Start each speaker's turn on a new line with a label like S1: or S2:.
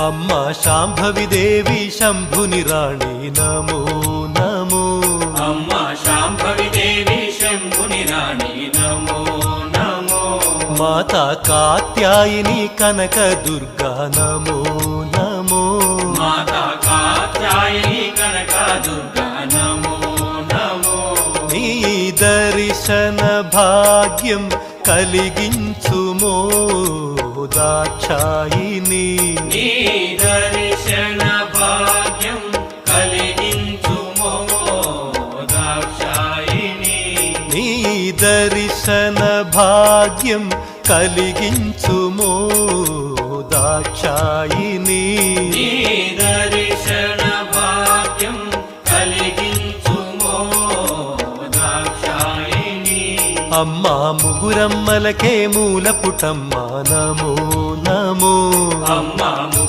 S1: అమ్మా శాంభవి దేవి శంభుని రాణి నమో నమో
S2: అమ్మా శాంభవి దేవి శంభుని రాణి నమో నమో
S1: మాతా కాత్యాయిని కనక దుర్గా నమో నమో
S2: మాతా కాత్యాయని కనక దుర్గా నమో నమో
S1: నీ దర్శన భాగ్యం కలిగించుమో దాక్షాయిని
S2: నీ దర్శన భాగ్యం కలిగించుమో దాక్షాయిని
S1: నీ దర్శన భాగ్యం కలిగించుమో దాక్షాయిని
S2: నీ దర్శన భాగ్యం కలిగించుమో దాక్షాయిని
S1: అమ్మా ముగురమ్మలకే మూల పుటమ్మ నమో నమో
S2: అమ్మా ముగురమ్మలకే